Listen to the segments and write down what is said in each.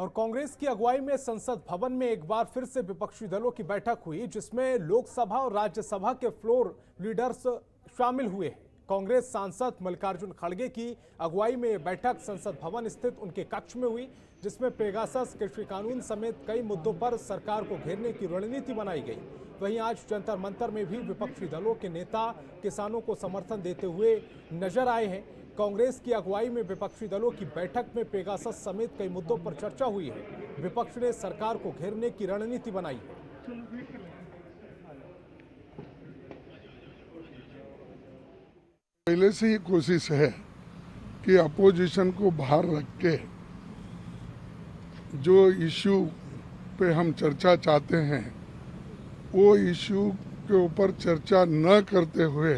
और कांग्रेस की अगुवाई में संसद भवन में एक बार फिर से विपक्षी दलों की बैठक हुई, जिसमें लोकसभा और राज्यसभा के फ्लोर लीडर्स शामिल हुए हैं। कांग्रेस सांसद मल्लिकार्जुन खड़गे की अगुवाई में यह बैठक संसद भवन स्थित उनके कक्ष में हुई, जिसमें पेगासस कृषि कानून समेत कई मुद्दों पर सरकार को घेरने की रणनीति बनाई गई। वहीं आज जंतर मंतर में भी विपक्षी दलों के नेता किसानों को समर्थन देते हुए नजर आए हैं। कांग्रेस की अगुवाई में विपक्षी दलों की बैठक में पेगासस समेत कई मुद्दों पर चर्चा हुई है। विपक्ष ने सरकार को घेरने की रणनीति बनाई है। पहले से ही कोशिश है कि अपोजिशन को बाहर रख के जो इश्यू पे हम चर्चा चाहते हैं वो इश्यू के ऊपर चर्चा न करते हुए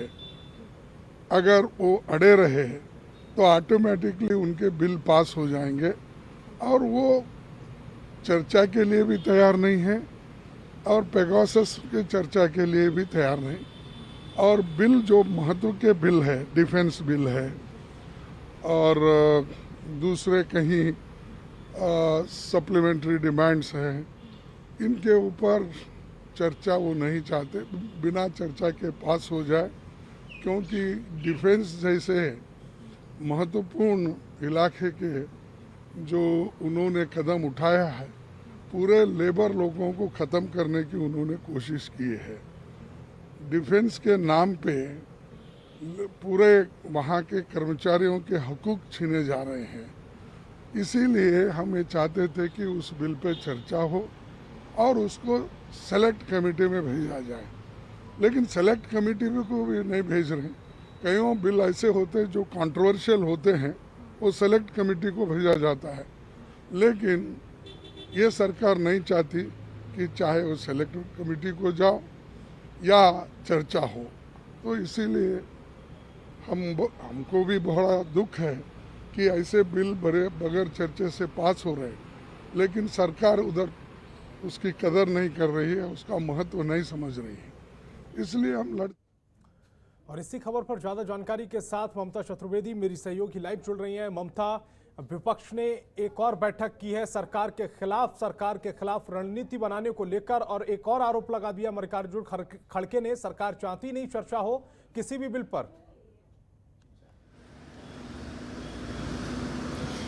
अगर वो अड़े रहे तो ऑटोमेटिकली उनके बिल पास हो जाएंगे और वो चर्चा के लिए भी तैयार नहीं है और पेगासस के चर्चा के लिए भी तैयार नहीं। और बिल जो महत्व के बिल है, डिफेंस बिल है और दूसरे कहीं सप्लीमेंट्री डिमांड्स हैं, इनके ऊपर चर्चा वो नहीं चाहते, बिना चर्चा के पास हो जाए, क्योंकि डिफेंस जैसे महत्वपूर्ण इलाके के जो उन्होंने कदम उठाया है, पूरे लेबर लोगों को ख़त्म करने की उन्होंने कोशिश की है। डिफेंस के नाम पे पूरे वहाँ के कर्मचारियों के हकूक़ छीने जा रहे हैं। इसीलिए हम ये चाहते थे कि उस बिल पे चर्चा हो और उसको सेलेक्ट कमेटी में भेजा जाए, लेकिन सेलेक्ट कमेटी को भी नहीं भेज रहे। कईयों बिल ऐसे होते हैं जो कंट्रोवर्शियल होते हैं, वो सेलेक्ट कमेटी को भेजा जाता है, लेकिन ये सरकार नहीं चाहती कि चाहे वो सेलेक्ट कमेटी को जाओ या चर्चा हो। तो इसीलिए हमको भी बड़ा दुख है कि ऐसे बिल बगैर चर्चे से पास हो रहे, लेकिन सरकार उधर उसकी कदर नहीं कर रही है, उसका महत्व नहीं समझ रही है, इसलिए हम और इसी खबर पर ज्यादा जानकारी के साथ ममता चतुर्वेदी मेरी सहयोगी लाइव जुड़ रही हैं। ममता, विपक्ष ने एक और बैठक की है सरकार के खिलाफ रणनीति बनाने को लेकर, और एक और आरोप लगा दिया मल्लिकार्जुन खड़गे ने, सरकार चाहती नहीं चर्चा हो किसी भी बिल पर।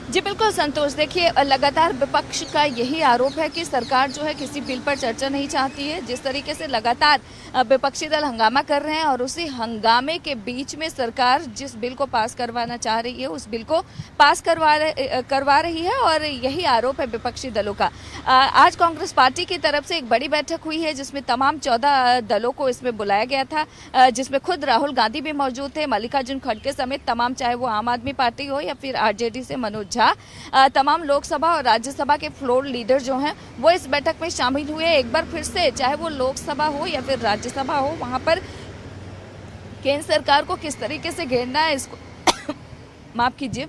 जी बिल्कुल संतोष, देखिए लगातार विपक्ष का यही आरोप है कि सरकार जो है किसी बिल पर चर्चा नहीं चाहती है। जिस तरीके से लगातार विपक्षी दल हंगामा कर रहे हैं और उसी हंगामे के बीच में सरकार जिस बिल को पास करवाना चाह रही है उस बिल को पास करवा रही है, और यही आरोप है विपक्षी दलों का। आज कांग्रेस पार्टी की तरफ से एक बड़ी बैठक हुई है जिसमें तमाम 14 दलों को इसमें बुलाया गया था, जिसमें खुद राहुल गांधी भी मौजूद थे, मल्लिकार्जुन खड़गे समेत तमाम, चाहे वो आम आदमी पार्टी हो या फिर आरजेडी से मनोज झा, तमाम लोकसभा और राज्यसभा के फ्लोर लीडर जो हैं वो इस बैठक में शामिल हुए। एक बार फिर से चाहे वो लोकसभा हो या फिर राज्यसभा हो, वहां पर केंद्र सरकार को किस तरीके से घेरना है इसको माफ कीजिए,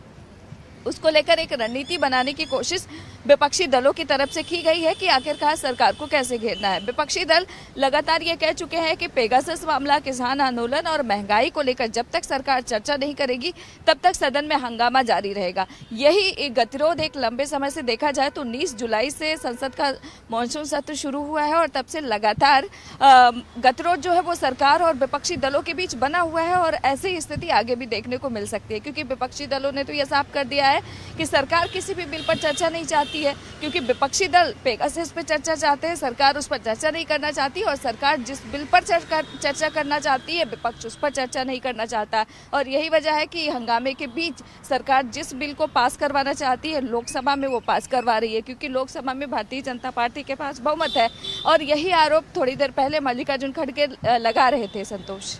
उसको लेकर एक रणनीति बनाने की कोशिश विपक्षी दलों की तरफ से की गई है कि आखिरकार सरकार को कैसे घेरना है। विपक्षी दल लगातार ये कह चुके हैं कि पेगासस मामला, किसान आंदोलन और महंगाई को लेकर जब तक सरकार चर्चा नहीं करेगी तब तक सदन में हंगामा जारी रहेगा। यही एक गतिरोध एक लंबे समय से देखा जाए तो 19 जुलाई से संसद का मानसून सत्र शुरू हुआ है और तब से लगातार गतिरोध जो है वो सरकार और विपक्षी दलों के बीच बना हुआ है, और ऐसी स्थिति आगे भी देखने को मिल सकती है, क्योंकि विपक्षी दलों ने तो यह साफ कर दिया है कि सरकार किसी भी बिल पर चर्चा नहीं चाहती है, क्योंकि विपक्षी दल पेगासस पर चर्चा चाहते हैं, सरकार उस पर चर्चा नहीं करना चाहती, और सरकार जिस बिल पर चर्चा करना चाहती है विपक्ष उस पर चर्चा नहीं करना चाहता। और यही वजह है कि हंगामे के बीच सरकार जिस बिल को पास करवाना चाहती है लोकसभा में वो पास करवा रही है, क्योंकि लोकसभा में भारतीय जनता पार्टी के पास बहुमत है। और यही आरोप थोड़ी देर पहले मल्लिकार्जुन खड़गे लगा रहे थे। संतोष,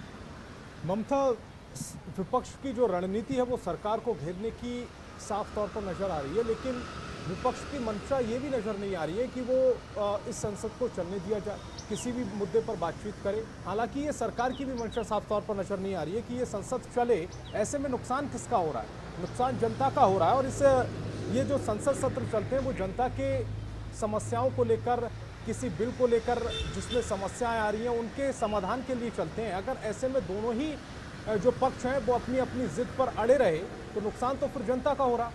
ममता, विपक्ष की जो रणनीति है वो सरकार को घेरने की साफ तौर पर नजर आ रही है, लेकिन विपक्ष की मंशा ये भी नजर नहीं आ रही है कि वो इस संसद को चलने दिया जाए, किसी भी मुद्दे पर बातचीत करे। हालांकि ये सरकार की भी मंशा साफ तौर पर नजर नहीं आ रही है कि ये संसद चले। ऐसे में नुकसान किसका हो रहा है? नुकसान जनता का हो रहा है, और इस ये जो संसद सत्र चलते हैं वो जनता के समस्याओं को लेकर, किसी बिल को लेकर जिसमें समस्याएं आ रही हैं उनके समाधान के लिए चलते हैं। अगर ऐसे में दोनों ही जो पक्ष हैं वो अपनी अपनी जिद पर अड़े रहे तो नुकसान तो फिर जनता का हो रहा।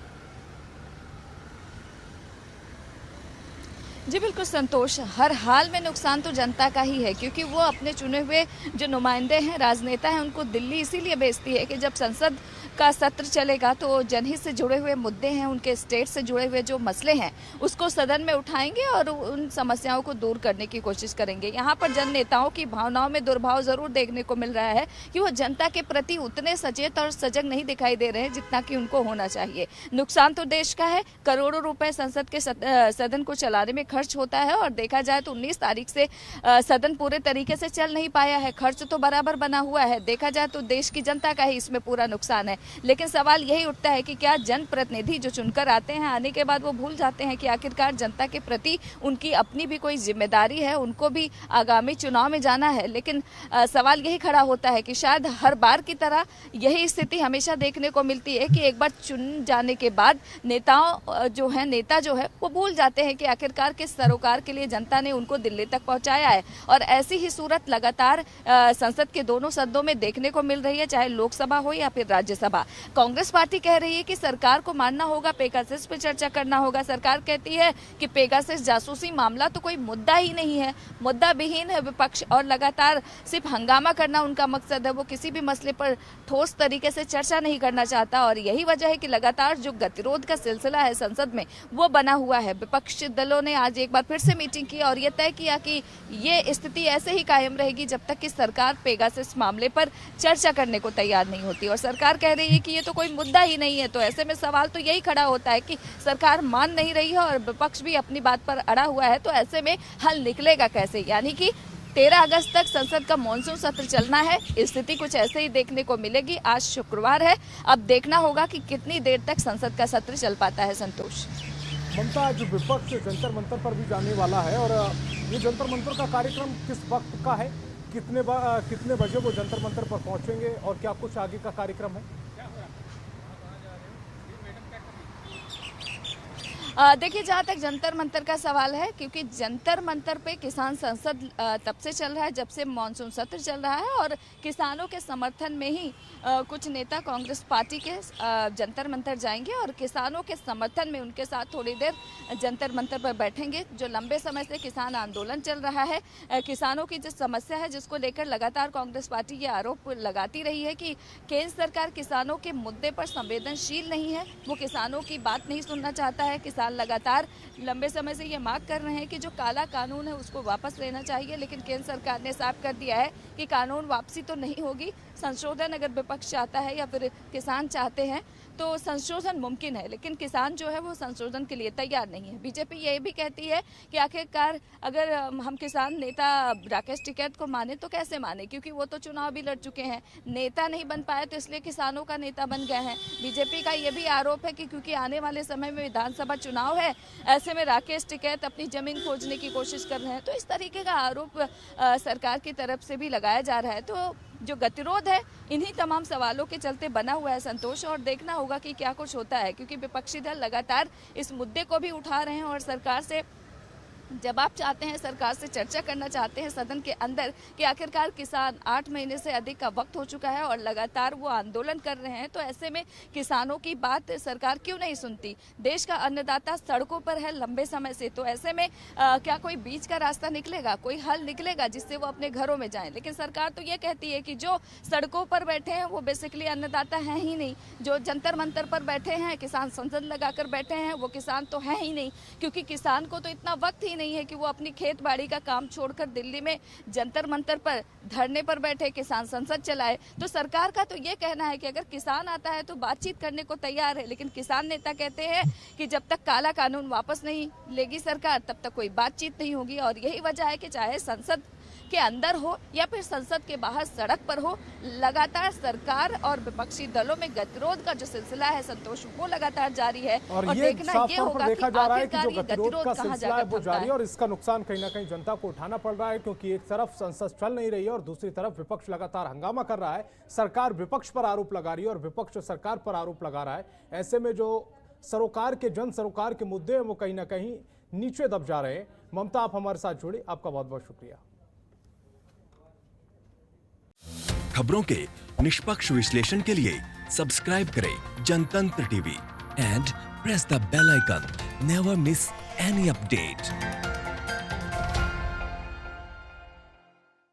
जी बिल्कुल संतोष, हर हाल में नुकसान तो जनता का ही है, क्योंकि वो अपने चुने हुए जो नुमाइंदे हैं, राजनेता हैं, उनको दिल्ली इसीलिए भेजती है कि जब संसद का सत्र चलेगा तो जनहित से जुड़े हुए मुद्दे हैं, उनके स्टेट से जुड़े हुए जो मसले हैं उसको सदन में उठाएंगे और उन समस्याओं को दूर करने की कोशिश करेंगे। यहाँ पर जन नेताओं की भावनाओं में दुर्भाव जरूर देखने को मिल रहा है कि वो जनता के प्रति उतने सचेत और सजग नहीं दिखाई दे रहे हैं जितना कि उनको होना चाहिए। नुकसान तो देश का है, करोड़ों रुपए संसद के सदन को चलाने में खर्च होता है और देखा जाए तो 19 तारीख से सदन पूरे तरीके से चल नहीं पाया है। खर्च तो बराबर बना हुआ है, देखा जाए तो देश की जनता का ही इसमें पूरा नुकसान है। लेकिन सवाल यही उठता है कि क्या जनप्रतिनिधि जो चुनकर आते हैं, आने के बाद वो भूल जाते हैं कि आखिरकार जनता के प्रति उनकी अपनी भी कोई जिम्मेदारी है, उनको भी आगामी चुनाव में जाना है। लेकिन सवाल यही खड़ा होता है कि शायद हर बार की तरह यही स्थिति हमेशा देखने को मिलती है कि एक बार चुन जाने के बाद नेता जो है वो भूल जाते हैं कि आखिरकार किस सरोकार के लिए जनता ने उनको दिल्ली तक पहुंचाया है। और ऐसी ही सूरत लगातार संसद के दोनों सदनों में देखने को मिल रही है, चाहे लोकसभा हो या फिर राज्यसभा। कांग्रेस पार्टी कह रही है कि सरकार को मानना होगा, पेगासस पे चर्चा करना होगा। सरकार कहती है कि पेगासस जासूसी मामला तो कोई मुद्दा ही नहीं है, मुद्दा विहीन है विपक्ष, और लगातार सिर्फ हंगामा करना उनका मकसद है। वो किसी भी मसले पर ठोस तरीके से चर्चा नहीं करना चाहता और यही वजह है कि लगातार जो गतिरोध का सिलसिला है संसद में वो बना हुआ है। विपक्षी दलों ने आज एक बार फिर से मीटिंग की और ये तय किया कि ये स्थिति ऐसे ही कायम रहेगी जब तक कि सरकार पेगासस मामले पर चर्चा करने को तैयार नहीं होती। और सरकार कह रही है कि ये तो कोई मुद्दा ही नहीं है। तो ऐसे में सवाल तो यही खड़ा होता है कि सरकार मान नहीं रही है और विपक्ष भी अपनी बात पर अड़ा हुआ है, तो ऐसे में हल निकलेगा कैसे? यानी कि 13 अगस्त तक संसद का मानसून सत्र चलना है। स्थिति कुछ ऐसे ही देखने को मिलेगी। आज शुक्रवार है, अब देखना होगा कि कितनी देर तक संसद का सत्र चल पाता है। संतोष, ममता, आज विपक्ष जंतर मंतर पर भी जाने वाला है और ये जंतर मंतर का कार्यक्रम किस वक्त का है, कितने बजे वो जंतर मंतर पर पहुंचेंगे और क्या कुछ आगे का कार्यक्रम है? देखिए, जहाँ तक जंतर मंतर का सवाल है, क्योंकि जंतर मंतर पे किसान संसद तब से चल रहा है जब से मानसून सत्र चल रहा है और किसानों के समर्थन में ही कुछ नेता कांग्रेस पार्टी के जंतर मंतर जाएंगे और किसानों के समर्थन में उनके साथ थोड़ी देर जंतर मंतर पर बैठेंगे। जो लंबे समय से किसान आंदोलन चल रहा है, किसानों की जो समस्या है जिसको लेकर लगातार कांग्रेस पार्टी ये आरोप लगाती रही है कि केंद्र सरकार किसानों के मुद्दे पर संवेदनशील नहीं है, वो किसानों की बात नहीं सुनना चाहता है। किसान लगातार लंबे समय से ये मांग कर रहे हैं कि जो काला कानून है उसको वापस लेना चाहिए, लेकिन केंद्र सरकार ने साफ कर दिया है कि कानून वापसी तो नहीं होगी। संशोधन अगर विपक्ष चाहता है या फिर किसान चाहते हैं तो संशोधन मुमकिन है, लेकिन किसान जो है वो संशोधन के लिए तैयार नहीं है। बीजेपी ये भी कहती है कि आखिरकार अगर हम किसान नेता राकेश टिकैत को माने तो कैसे माने, क्योंकि वो तो चुनाव भी लड़ चुके हैं, नेता नहीं बन पाए तो इसलिए किसानों का नेता बन गए हैं। बीजेपी का ये भी आरोप है कि क्योंकि आने वाले समय में विधानसभा चुनाव है, ऐसे में राकेश टिकैत अपनी जमीन खोजने की कोशिश कर रहे हैं। तो इस तरीके का आरोप सरकार की तरफ से भी लगाया जा रहा है। तो जो गतिरोध है इन्हीं तमाम सवालों के चलते बना हुआ है। संतोष, और देखना होगा कि क्या कुछ होता है, क्योंकि विपक्षी दल लगातार इस मुद्दे को भी उठा रहे हैं और सरकार से जवाब चाहते हैं, सरकार से चर्चा करना चाहते हैं सदन के अंदर कि आखिरकार किसान 8 महीने से अधिक का वक्त हो चुका है और लगातार वो आंदोलन कर रहे हैं। तो ऐसे में किसानों की बात सरकार क्यों नहीं सुनती? देश का अन्नदाता सड़कों पर है लंबे समय से, तो ऐसे में क्या कोई बीच का रास्ता निकलेगा, कोई हल निकलेगा जिससे वो अपने घरों में जाएं? लेकिन सरकार तो ये कहती है कि जो सड़कों पर बैठे हैं वो बेसिकली अन्नदाता हैं ही नहीं, जो जंतर मंतर पर बैठे हैं, किसान संसद लगाकर बैठे हैं, वो किसान तो है ही नहीं, क्योंकि किसान को तो इतना वक्त ही नहीं है कि वो अपनी खेत बाड़ी का काम छोड़कर दिल्ली में जंतर मंतर पर धरने पर बैठे किसान संसद चलाए। तो सरकार का तो ये कहना है कि अगर किसान आता है तो बातचीत करने को तैयार है, लेकिन किसान नेता कहते हैं कि जब तक काला कानून वापस नहीं लेगी सरकार तब तक कोई बातचीत नहीं होगी। और यही वजह है कि चाहे संसद के अंदर हो या फिर संसद के बाहर सड़क पर हो, लगातार सरकार और विपक्षी दलों में गतिरोध का जो सिलसिला है संतोष वो लगातार जारी है। और ये साफ तौर पर देखा जा रहा है कि जो गतिरोध का सिलसिला है वो जारी है और इसका नुकसान कहीं ना कहीं जनता को उठाना पड़ रहा है, क्योंकि एक तरफ संसद चल नहीं रही है और दूसरी तरफ विपक्ष लगातार हंगामा कर रहा है। सरकार विपक्ष पर आरोप लगा रही है और विपक्ष सरकार पर आरोप लगा रहा है। ऐसे में जो सरोकार के जन सरोकार के मुद्दे हैं वो कहीं ना कहीं नीचे दब जा रहे हैं। ममता, आप हमारे साथ जुड़ी, आपका बहुत बहुत शुक्रिया। खबरों के निष्पक्ष विश्लेषण के लिए सब्सक्राइब करें Jantantra TV and press the bell icon. Never miss any update.